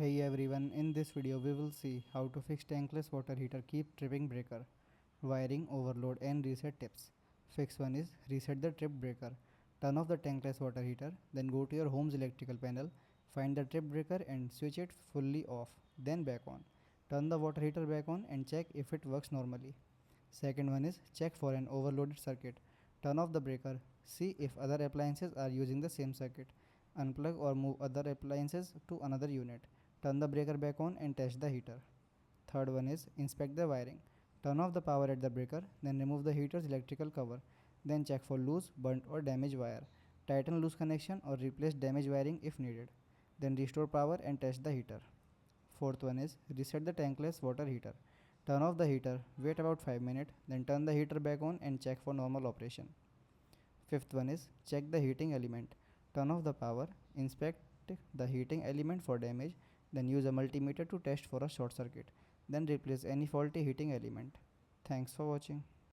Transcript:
Hey everyone, in this video we will see how to fix tankless water heater keep tripping breaker, wiring overload and reset tips. Fix 1 is reset the trip breaker. Turn off the tankless water heater, then go to your home's electrical panel, find the trip breaker and switch it fully off, then back on. Turn the water heater back on and check if it works normally. Second one is check for an overloaded circuit. Turn off the breaker, see if other appliances are using the same circuit. Unplug or move other appliances to another unit. Turn the breaker back on and test the heater. Third one is inspect the wiring. Turn off the power at the breaker, then remove the heater's electrical cover. Then check for loose, burnt or damaged wire. Tighten loose connection or replace damaged wiring if needed. Then restore power and test the heater. Fourth one is reset the tankless water heater. Turn off the heater, wait about 5 minutes, then turn the heater back on and check for normal operation. Fifth one is check the heating element. Turn off the power, inspect the heating element for damage, then use a multimeter to test for a short circuit. Then replace any faulty heating element. Thanks for watching.